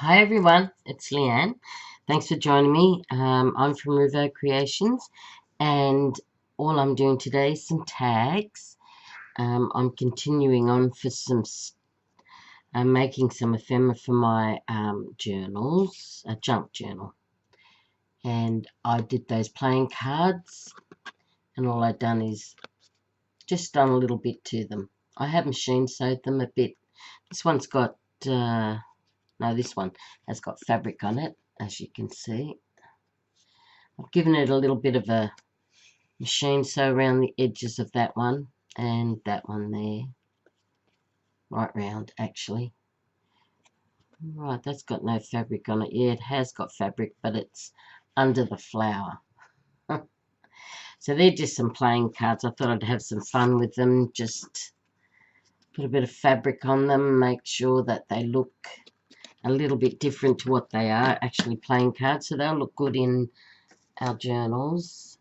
Hi everyone, it's Leanne. Thanks for joining me. I'm from River Creations, and all I'm doing today is some tags. I'm continuing on for I'm making some ephemera for my journals, a junk journal. And I did those playing cards, and all I've done is just done a little bit to them. I have machine sewed them a bit. This one's got no, this one has got fabric on it, as you can see. I've given it a little bit of a machine sew around the edges of that one and that one there. Right round, actually. Right, that's got no fabric on it. Yeah, it has got fabric, but it's under the flower. So they're just some playing cards. I thought I'd have some fun with them. Just put a bit of fabric on them, make sure that they look a little bit different to what they are, actually playing cards, so they'll look good in our journals.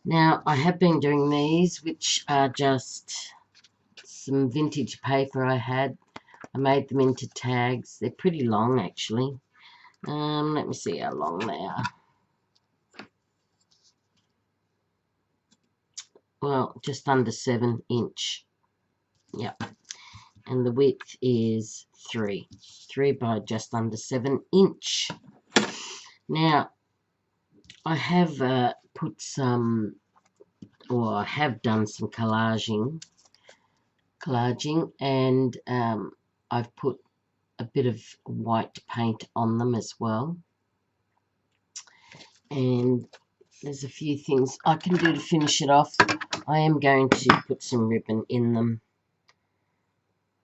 Now, I have been doing these, which are just some vintage paper I had. I made them into tags. They're pretty long, actually. Let me see how long they are. Well, just under 7 inch. Yep. And the width is 3 by just under 7 inch. Now, I have put some, or I have done some collaging, and I've put a bit of white paint on them as well. And there's a few things I can do to finish it off. I am going to put some ribbon in them.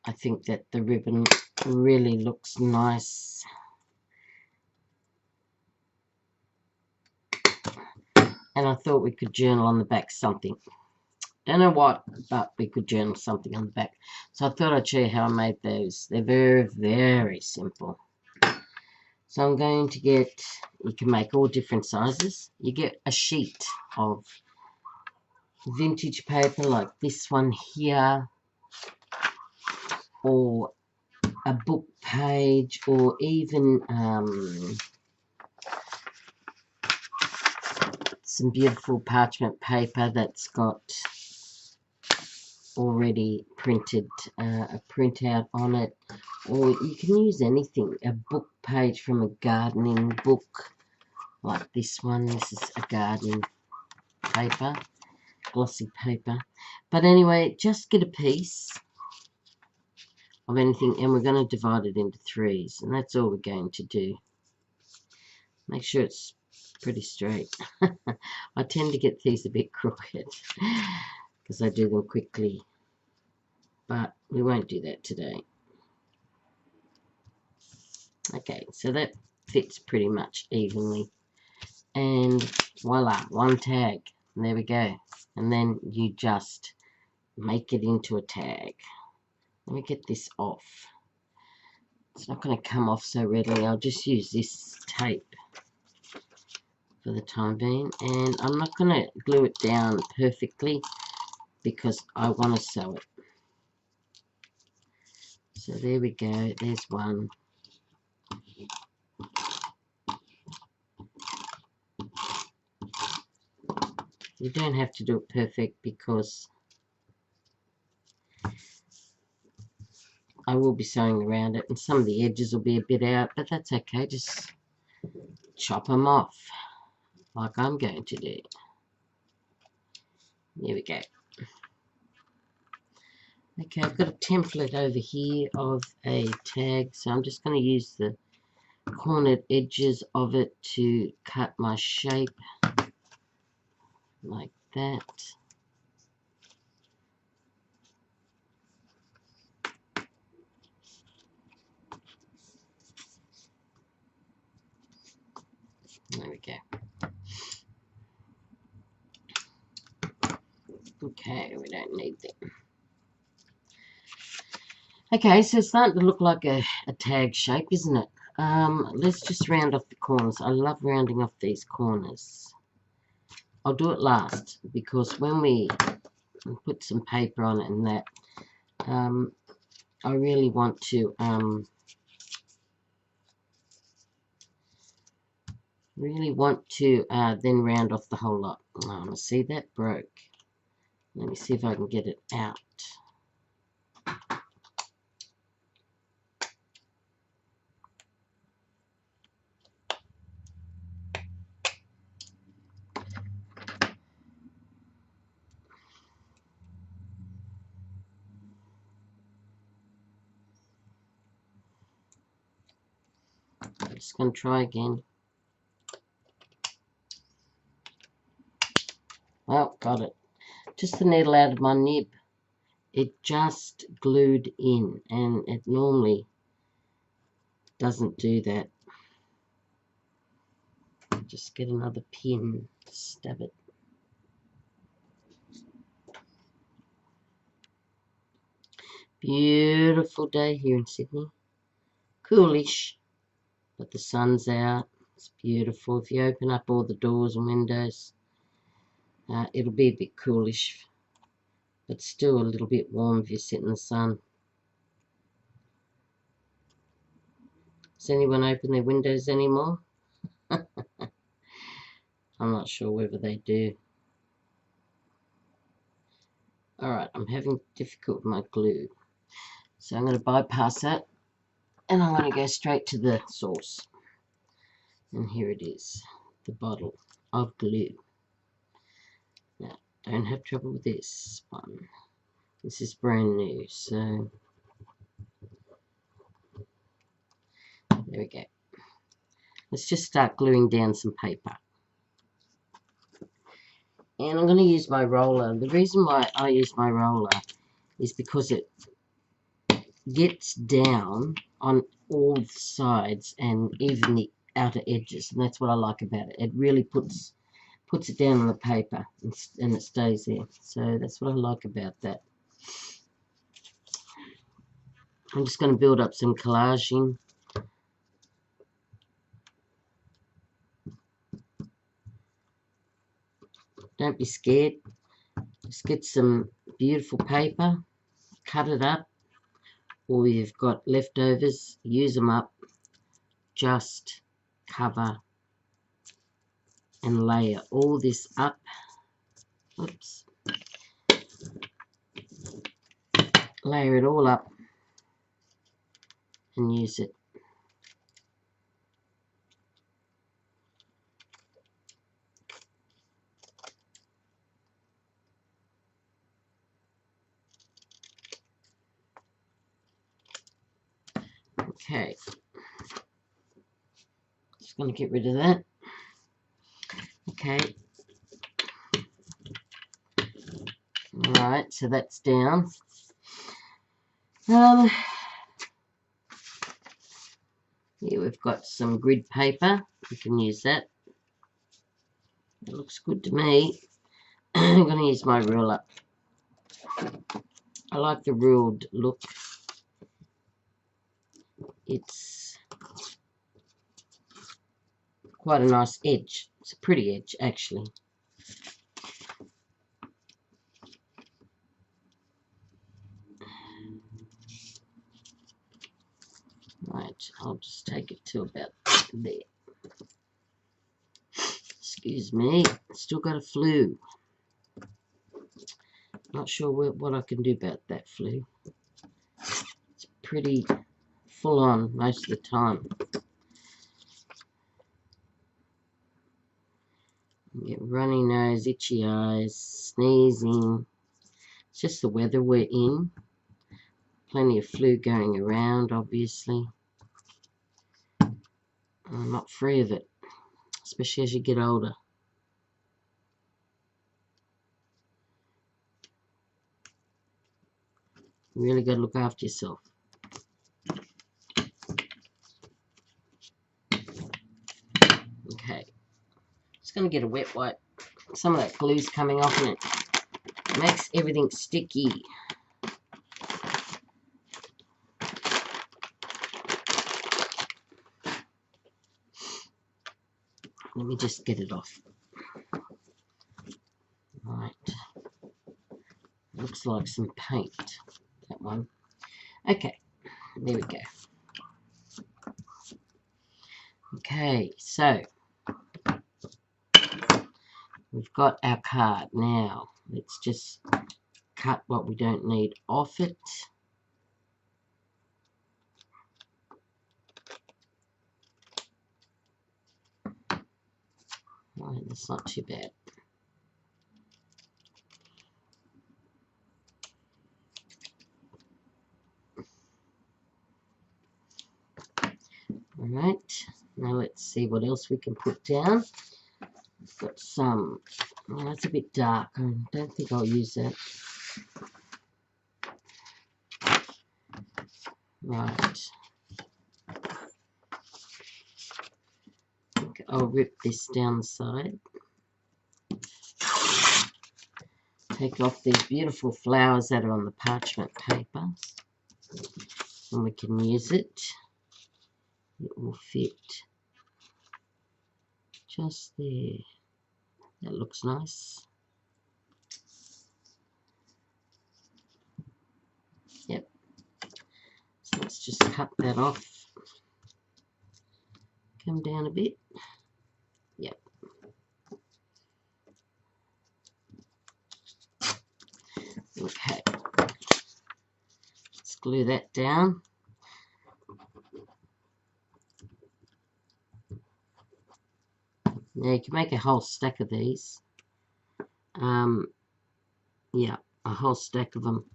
I think that the ribbon really looks nice. And I thought we could journal on the back something. Don't know what, but we could journal something on the back. So I thought I'd show you how I made those. They're very, very simple. So I'm going to get, you can make all different sizes. You get a sheet of vintage paper like this one here, or a book page, or even some beautiful parchment paper that's got already printed a printout on it, or you can use anything, a book page from a gardening book like this one. This is a gardening paper, glossy paper. But anyway, just get a piece of anything, and we're going to divide it into 3s, and that's all we're going to do. Make sure it's pretty straight. I tend to get these a bit crooked because I do them quickly, but we won't do that today. Okay, so that fits pretty much evenly, and voila, one tag, and there we go. And then you just make it into a tag. Let me get this off. It's not going to come off so readily. I'll just use this tape for the time being, and I'm not going to glue it down perfectly because I want to sew it. So there we go, there's one. You don't have to do it perfect because I will be sewing around it and some of the edges will be a bit out, but that's okay, just chop them off like I'm going to do. There we go. Okay, I've got a template over here of a tag, so I'm just going to use the cornered edges of it to cut my shape like that. There we go. Okay, we don't need them. Okay, so it's starting to look like a tag shape, isn't it? Let's just round off the corners. I love rounding off these corners. I'll do it last because when we put some paper on it and that, I really want to Really want to then round off the whole lot. See, that broke. Let me see if I can get it out. I'm just going to try again. Well, got it. Just the needle out of my nib. It just glued in, and it normally doesn't do that. Just get another pin, stab it. Beautiful day here in Sydney. Coolish, but the sun's out. It's beautiful. If you open up all the doors and windows, it'll be a bit coolish, but still a little bit warm if you sit in the sun. Does anyone open their windows anymore? I'm not sure whether they do. Alright, I'm having difficulty with my glue. So I'm going to bypass that, and I'm going to go straight to the source. And here it is, the bottle of glue. Now, don't have trouble with this one. This is brand new, so there we go. Let's just start gluing down some paper. And I'm going to use my roller. The reason why I use my roller is because it gets down on all sides and even the outer edges, and that's what I like about it. It really puts it down on the paper, and it stays there. So that's what I like about that. I'm just going to build up some collaging. Don't be scared. Just get some beautiful paper, cut it up, or you've got leftovers, use them up. Just cover and layer all this up. Oops. Layer it all up and use it. Okay. Just going to get rid of that. Okay. Alright, so that's down. Here we've got some grid paper. You can use that. It looks good to me. I'm going to use my ruler. I like the ruled look. It's quite a nice edge. It's a pretty edge, actually. Right, I'll just take it to about there. Excuse me, still got a flu. Not sure what I can do about that flu. It's pretty full on most of the time. You get runny nose, itchy eyes, sneezing. It's just the weather we're in. Plenty of flu going around, obviously. I'm not free of it, especially as you get older. You really got to look after yourself. Okay, just going to get a wet wipe. Some of that glue's coming off and it makes everything sticky. Let me just get it off. Right. Looks like some paint, that one. Okay, there we go. Okay, so we've got our card. Now let's just cut what we don't need off it. Right, that's not too bad. Alright, now let's see what else we can put down. We've got some, oh, that's a bit dark. I don't think I'll use that. Right. I'll rip this down the side. Take off these beautiful flowers that are on the parchment paper. And we can use it. It will fit just there. That looks nice. Yep. So let's just cut that off. Come down a bit. Yep. Okay. Let's glue that down. Now you can make a whole stack of these. Yeah, a whole stack of them.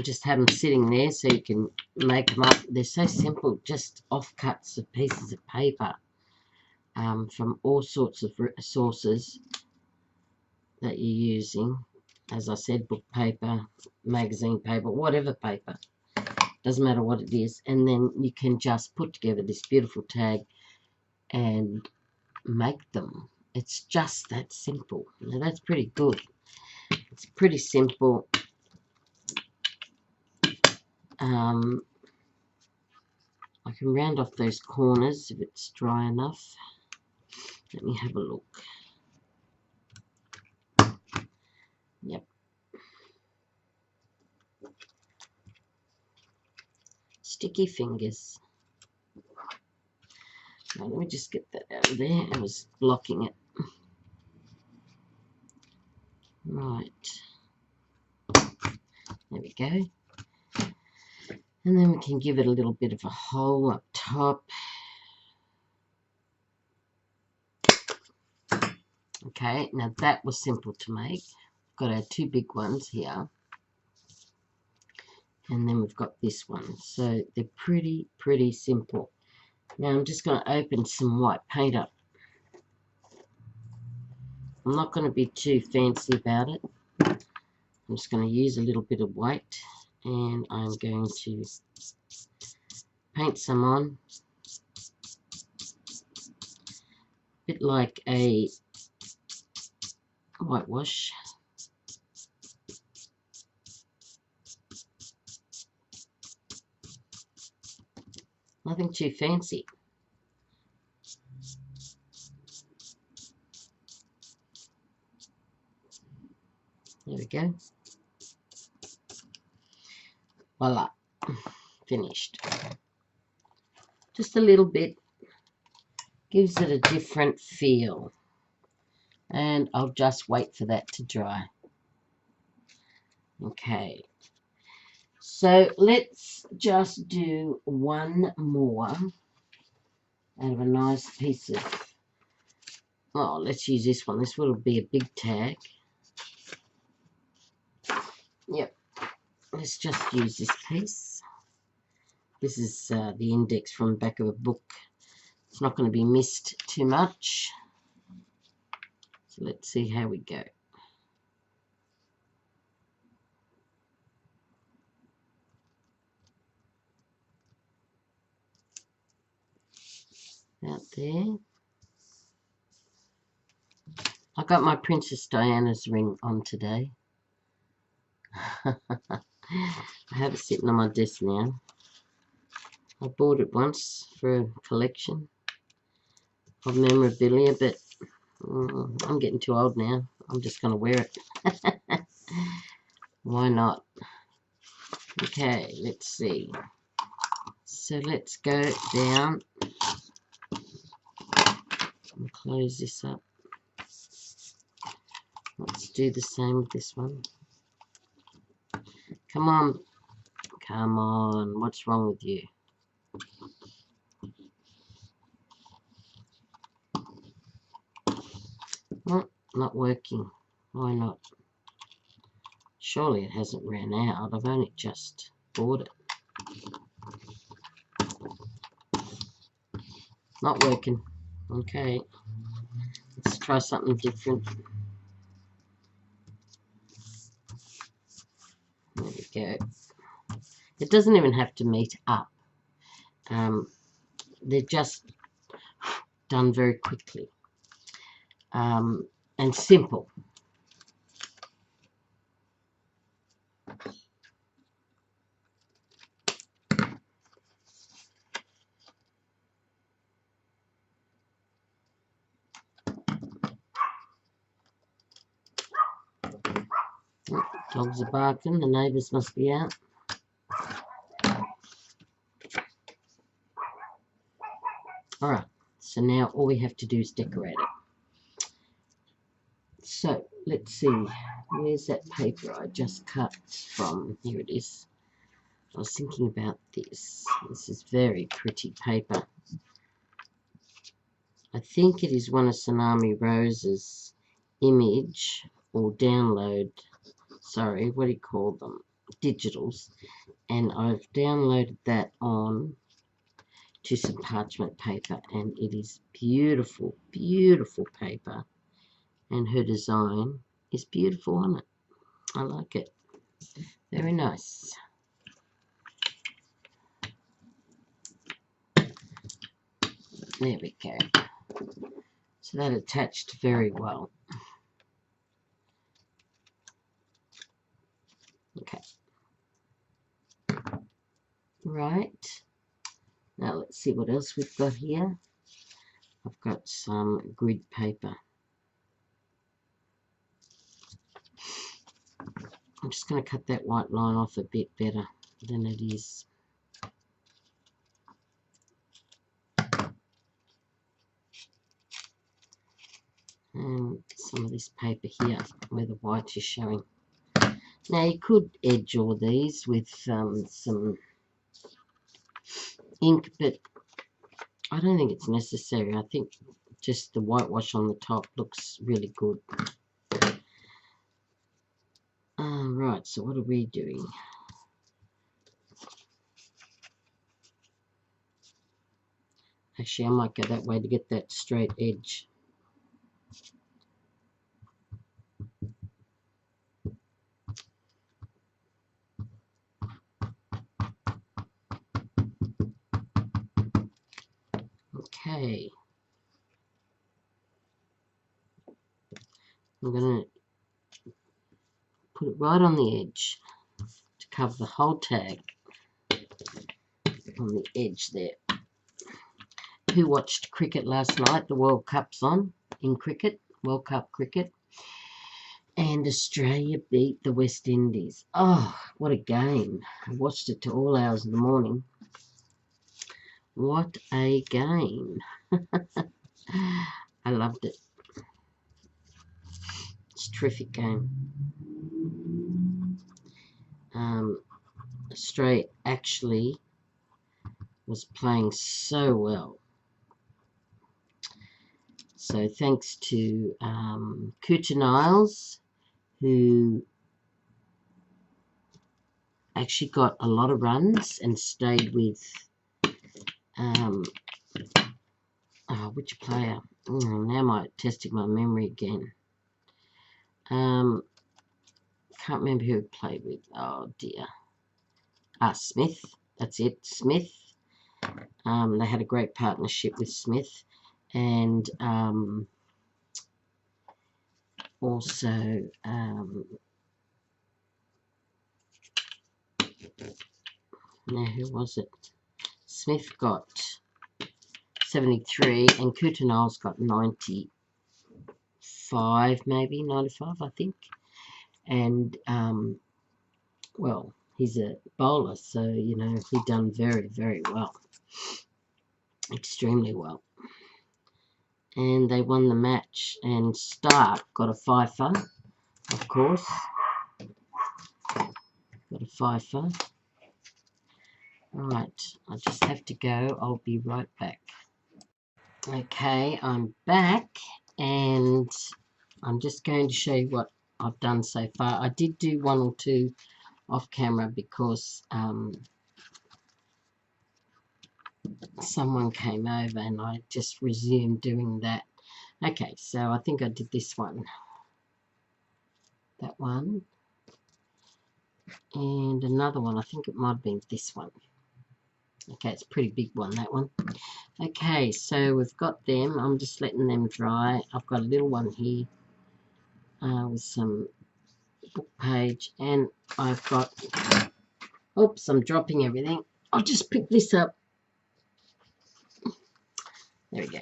Just have them sitting there so you can make them up. They're so simple, just offcuts of pieces of paper from all sorts of sources that you're using. As I said, book paper, magazine paper, whatever paper. Doesn't matter what it is. And then you can just put together this beautiful tag and make them. It's just that simple. Now that's pretty good. It's pretty simple. I can round off those corners if it's dry enough. Let me have a look. Yep. Sticky fingers. Now, let me just get that out of there. I was blocking it. Right. There we go. And then we can give it a little bit of a hole up top. Okay, now that was simple to make. We've got our two big ones here. And then we've got this one. So they're pretty simple. Now I'm just going to open some white paint up. I'm not going to be too fancy about it. I'm just going to use a little bit of white. And I'm going to paint some on. A bit like a whitewash. Nothing too fancy. There we go. Voila. Finished. Just a little bit. Gives it a different feel. And I'll just wait for that to dry. Okay. So let's just do one more out of a nice piece of, oh, let's use this one. This will be a big tag. Yep. Let's just use this piece. This is the index from the back of a book. It's not going to be missed too much. So let's see how we go. Out there. I got my Princess Diana's ring on today. I have it sitting on my desk now. I bought it once for a collection of memorabilia, but I'm getting too old now. I'm just going to wear it. Why not? Okay, let's see. So let's go down and close this up. Let's do the same with this one. Come on. Come on. What's wrong with you? Oh, not working. Why not? Surely it hasn't ran out. I've only just bought it. Not working. Okay. Let's try something different. There we go. It doesn't even have to meet up. They're just done very quickly and simple. Oh, dogs are barking. The neighbours must be out. Alright, so now all we have to do is decorate it. So, let's see. Where's that paper I just cut from? Here it is. I was thinking about this. This is very pretty paper. I think it is one of Tsunami Rose's image or download. Sorry, what do you call them? Digitals. And I've downloaded that on to some parchment paper, and it is beautiful, beautiful paper, and her design is beautiful on it. I like it. Very nice. There we go. So that attached very well. Okay. Right. Now let's see what else we've got here. I've got some grid paper. I'm just going to cut that white line off a bit better than it is. And some of this paper here where the white is showing. Now you could edge all these with some ink, but I don't think it's necessary. I think just the whitewash on the top looks really good. Right, so what are we doing? Actually, I might go that way to get that straight edge. Okay. I'm going to put it right on the edge to cover the whole tag on the edge there. Who watched cricket last night? The World Cup's on in cricket, World Cup cricket. And Australia beat the West Indies. Oh, what a game. I watched it to all hours of the morning. What a game. I loved it. It's a terrific game. Australia actually was playing so well. So thanks to Kuta Niles, who actually got a lot of runs and stayed with which player? Now I'm testing my memory again. Can't remember who he played with. Oh dear. Smith. That's it. Smith. They had a great partnership with Smith, and also now who was it? Smith got 73 and Kuta Niles got 95, maybe 95, I think. And well, he's a bowler, so you know he done very, very well, extremely well. And they won the match, and Stark got a fifer, of course. Got a fifer. Alright, I just have to go. I'll be right back. Okay, I'm back, and I'm just going to show you what I've done so far. I did do one or two off camera because someone came over and I just resumed doing that. Okay, so I think I did this one, that one, and another one. I think it might have been this one. Okay, it's a pretty big one, that one. Okay, so we've got them. I'm just letting them dry. I've got a little one here with some book page, and I've got, oops, I'm dropping everything. I'll just pick this up. There we go.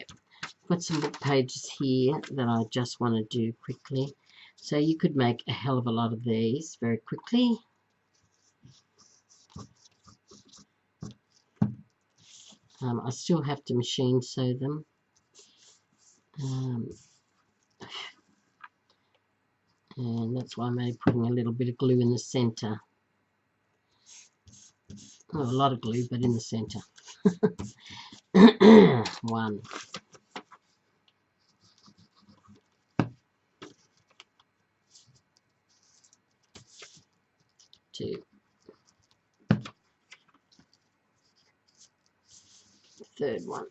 Got some book pages here that I just want to do quickly. So you could make a hell of a lot of these very quickly. I still have to machine sew them. And that's why I'm only putting a little bit of glue in the center. Well, a lot of glue, but in the center. One. Two. Third one.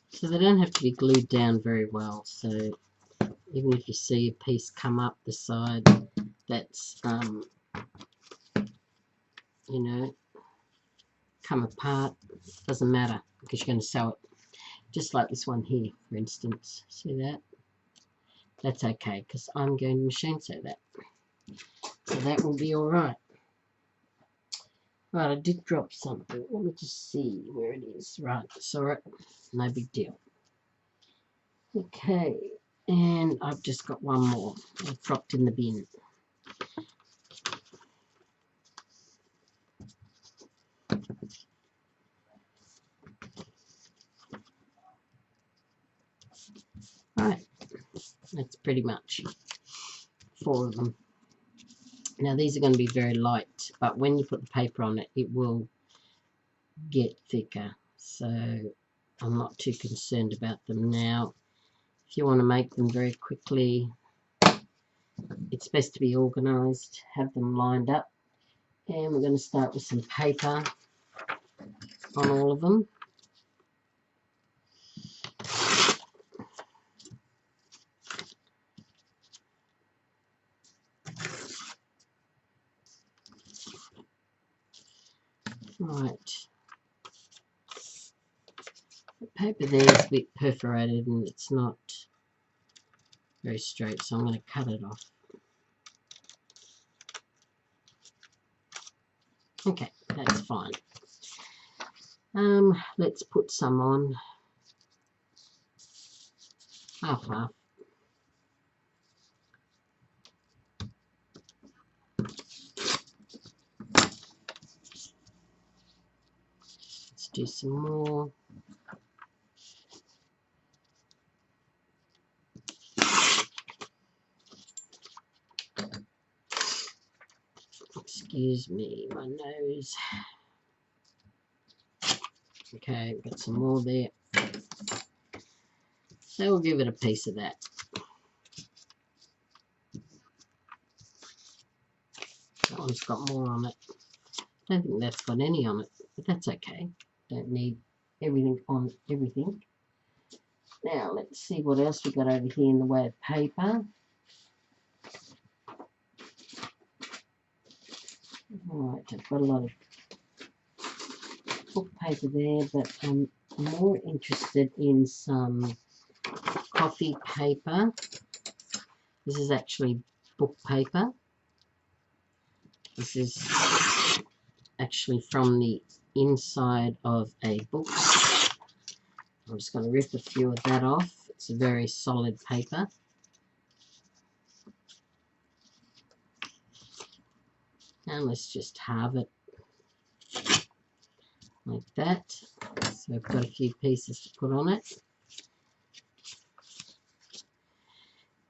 So they don't have to be glued down very well. So even if you see a piece come up the side, that's you know, come apart, doesn't matter because you're going to sew it. Just like this one here, for instance. See that? That's okay because I'm going to machine sew that. So that will be alright. Right, I did drop something. Let me just see where it is. Right, saw it. No big deal. Okay, and I've just got one more. I've dropped in the bin. Right, that's pretty much 4 of them. Now these are going to be very light, but when you put the paper on it, it will get thicker. So I'm not too concerned about them now. If you want to make them very quickly, it's best to be organised, have them lined up. And we're going to start with some paper on all of them. Right. The paper there is a bit perforated and it's not very straight, so I'm going to cut it off. Okay, that's fine. Let's put some on. Half. Let's do some more. Excuse me, my nose. Okay, got some more there. So we'll give it a piece of that. That one's got more on it. Don't think that's got any on it, but that's okay. Don't need everything on everything. Now let's see what else we got over here in the way of paper. Alright, I've got a lot of book paper there, but I'm more interested in some coffee paper. This is actually book paper. This is actually from the inside of a book. I'm just going to rip a few of that off. It's a very solid paper. And let's just halve it like that. So I've got a few pieces to put on it.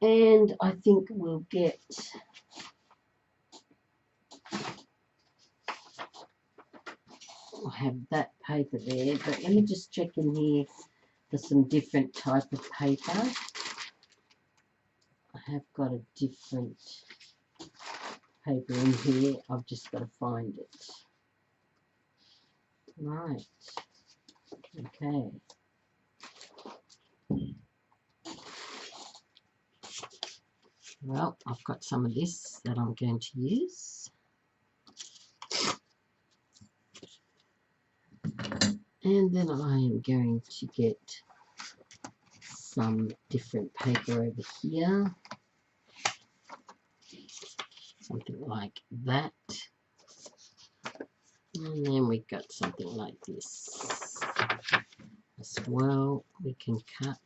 And I think we'll get I'll have that paper there, but let me just check in here for some different type of paper. I have got a different paper in here. I've just got to find it. Right. Okay. Well, I've got some of this that I'm going to use. And then I am going to get some different paper over here. Something like that. And then we've got something like this as well. We can cut.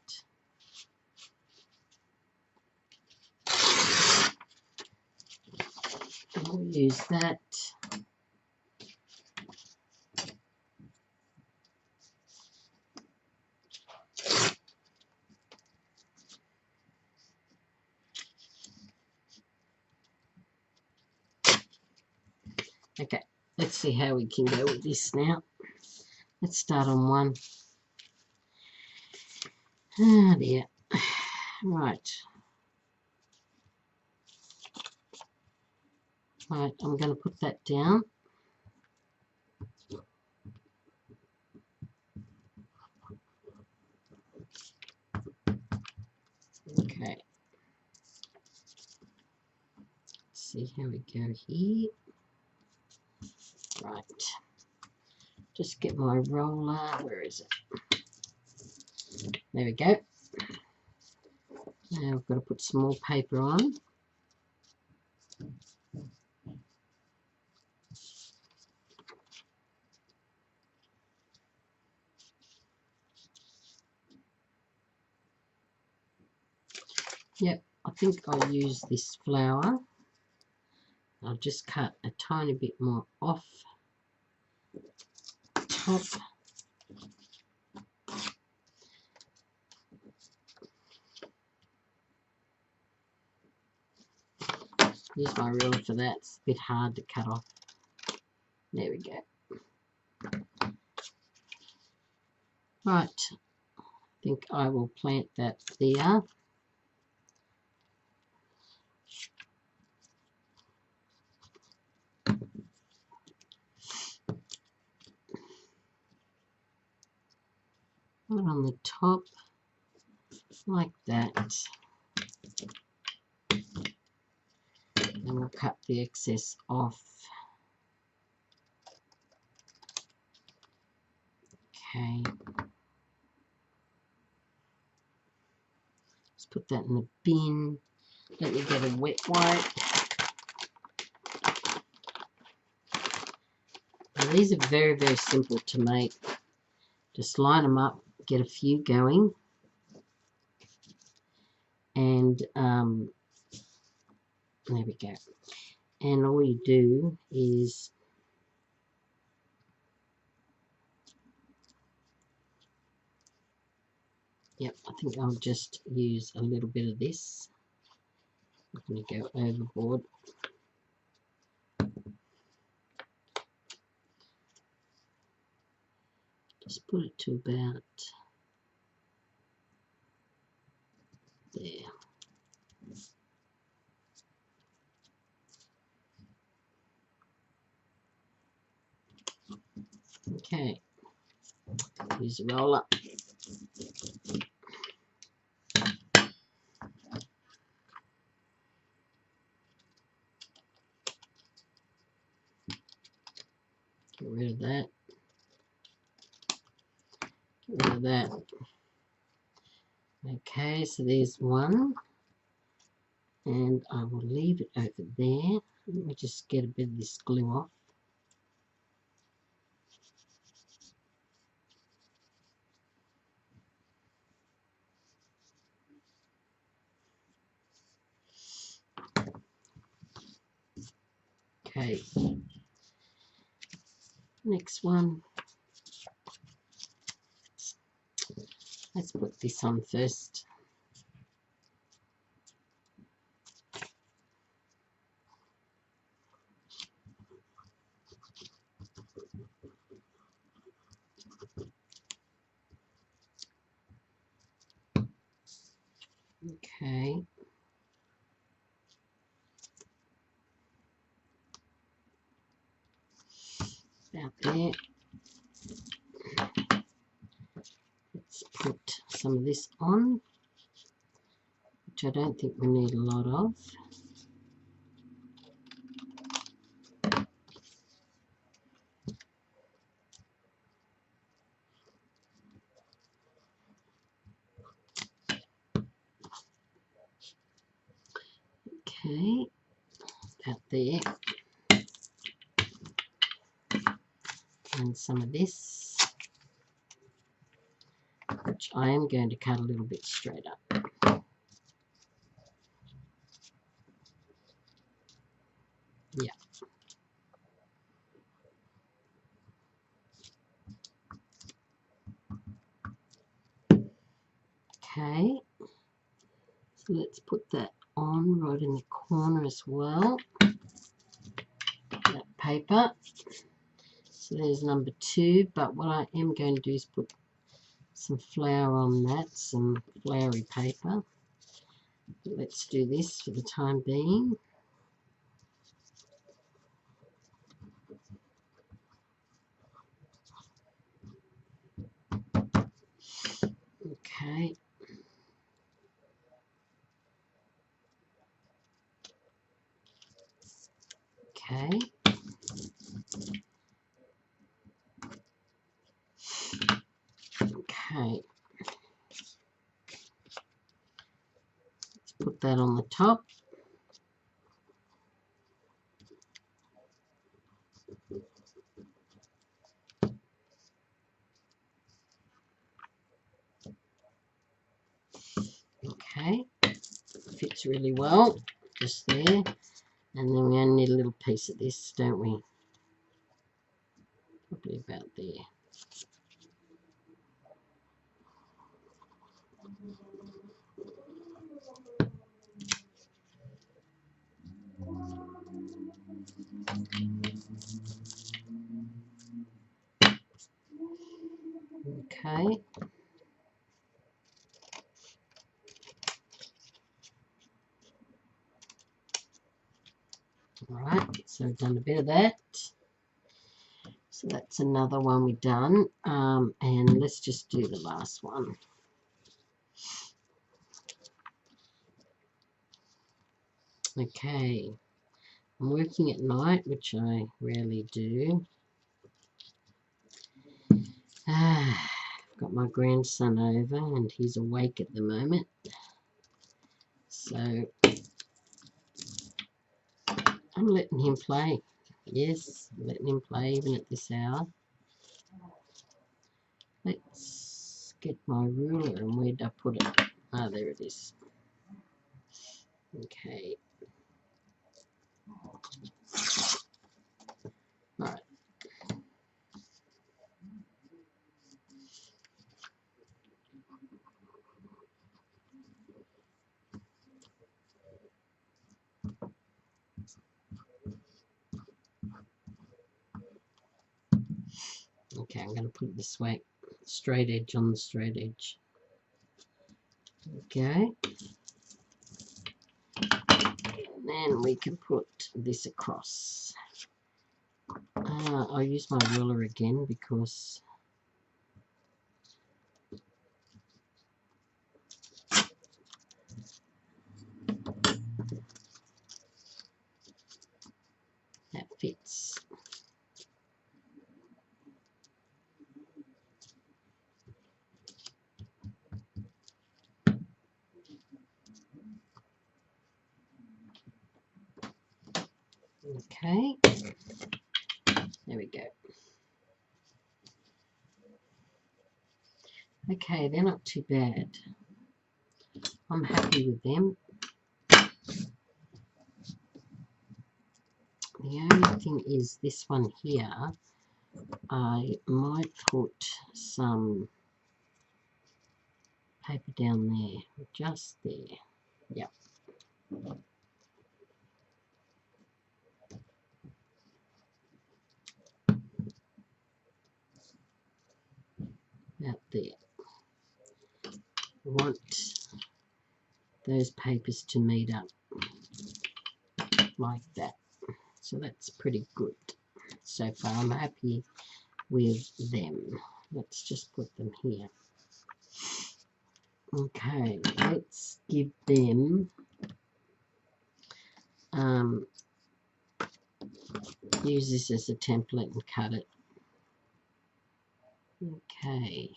And we'll use that. Okay, let's see how we can go with this now. Let's start on one. Oh dear. Right. Right, I'm going to put that down. Okay. Let's see how we go here. Right. Just get my roller. Where is it? There we go. Now I've got to put some more paper on. Yep, I think I'll use this flower. I'll just cut a tiny bit more off the top. Use my ruler for that. It's a bit hard to cut off. There we go. Right, I think I will plant that there. Put it on the top like that. And we'll cut the excess off. Okay. Let's put that in the bin. Let me get a wet wipe. Now, these are very, very simple to make. Just line them up, get a few going, and there we go. And all you do is yep, I think I'll just use a little bit of this. I'm going to go overboard. Just put it to about there. Okay, use a roller. Get rid of that. Get rid of that. Okay, so there's one. And I will leave it over there. Let me just get a bit of this glue off. Okay, next one. Let's put this on first. Okay. About there. Let's put some of this on, which I don't think we need a lot of. Okay, about there. And some of this, which I am going to cut a little bit straight up. Yeah. Okay, so let's put that on right in the corner as well. That paper. So there's number 2, but what I am going to do is put some flour on that, some floury paper. Let's do this for the time being. Okay. Okay. Okay. Let's put that on the top. Okay. Fits really well just there. And then we only need a little piece of this, don't we? Probably about there. Okay. Alright, so we've done a bit of that. So that's another one we've done. And let's just do the last one. Okay. I'm working at night, which I rarely do. I've got my grandson over and he's awake at the moment. So I'm letting him play. Yes, letting him play even at this hour. Let's get my ruler, and where did I put it? Ah, there it is. Okay. Alright. Okay, I'm going to put it this way. Straight edge on the straight edge. Okay. Then we can put this across. I'll use my ruler again because that fits. Okay, there we go. Okay, they're not too bad. I'm happy with them. The only thing is this one here, I might put some paper down there, just there. Yep. About there. I want those papers to meet up like that. So that's pretty good. So far I'm happy with them. Let's just put them here. Okay, let's give them use this as a template and cut it. Okay.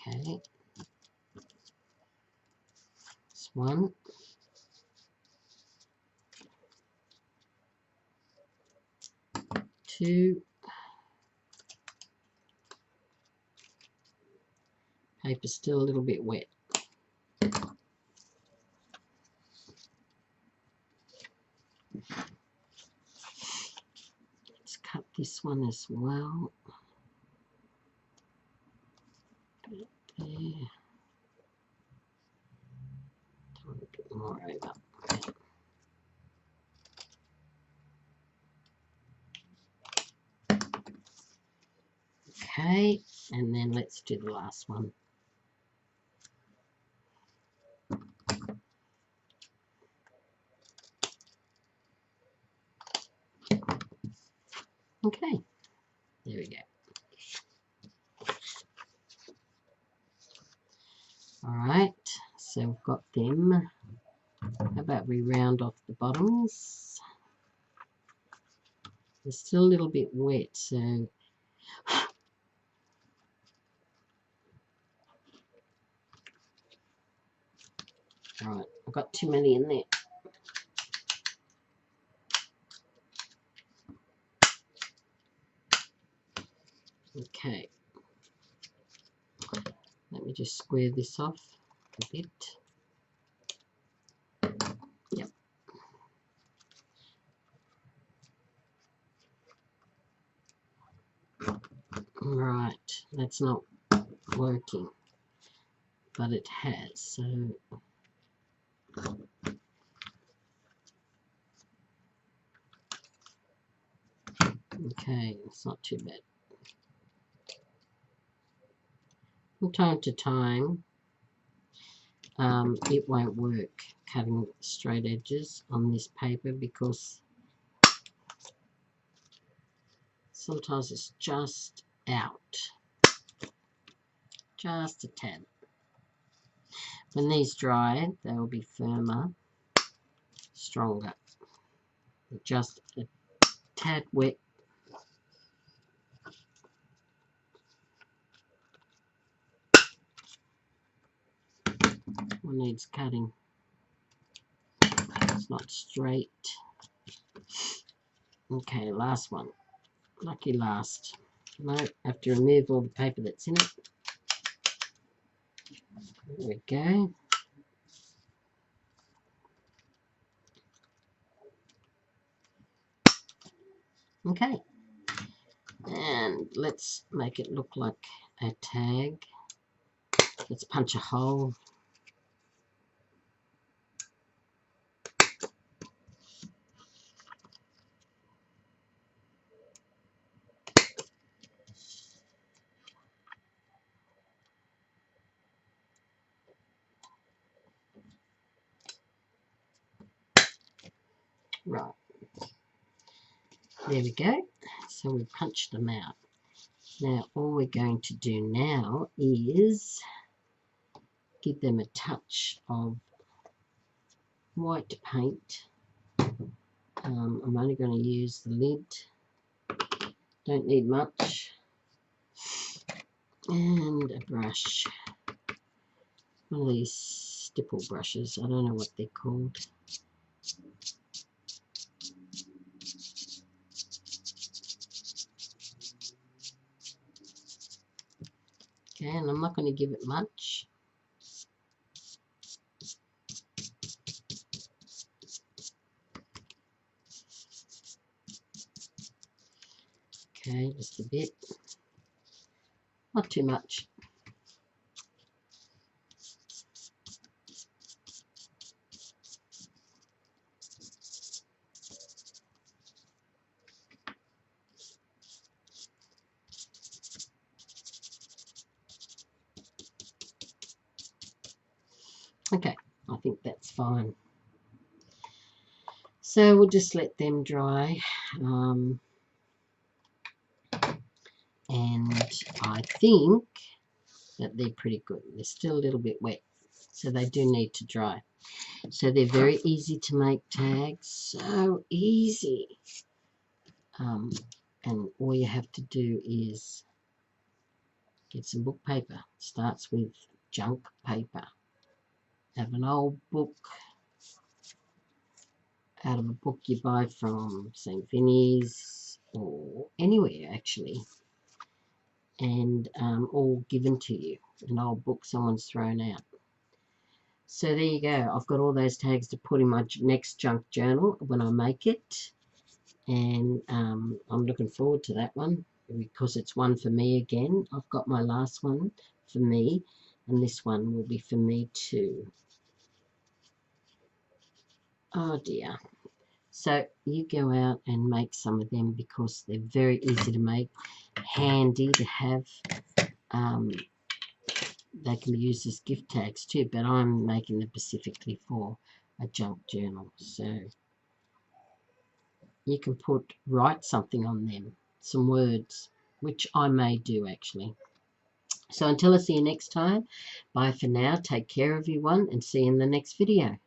Okay. This one. Two. Paper's still a little bit wet. Let's cut this one as well. Put it there. A little bit more over. Okay, and then let's do the last one. Okay, there we go. Alright, so we've got them. How about we round off the bottoms? They're still a little bit wet, so alright, I've got too many in there. Okay, let me just square this off a bit. Yep. Right, that's not working, but it has, so okay, it's not too bad. From time to time, it won't work cutting straight edges on this paper because sometimes it's just out, just a tad. When these dry, they will be firmer, stronger. Just a tad wet. One needs cutting. It's not straight. Okay, last one. Lucky last. No, I have to remove all the paper that's in it. There we go. Okay. And let's make it look like a tag. Let's punch a hole. Right. There we go. So we punched them out. Now all we're going to do now is give them a touch of white paint. I'm only going to use the lid. Don't need much. And a brush. One of these stipple brushes. I don't know what they're called. Okay, and I'm not going to give it much. Okay, just a bit. Not too much. Okay, I think that's fine. So we'll just let them dry. And I think that they're pretty good. They're still a little bit wet, so they do need to dry. So they're very easy to make tags, so easy. And all you have to do is get some book paper. Starts with junk paper. Have an old book, out of a book you buy from St. Vinny's or anywhere actually, and all given to you. An old book someone's thrown out. So there you go. I've got all those tags to put in my next junk journal when I make it. And I'm looking forward to that one because it's one for me again. I've got my last one for me, and this one will be for me too. Oh dear. So you go out and make some of them because they're very easy to make, handy to have. They can be used as gift tags too, but I'm making them specifically for a junk journal. So you can write something on them, some words, which I may do actually. So until I see you next time, bye for now. Take care everyone, and see you in the next video.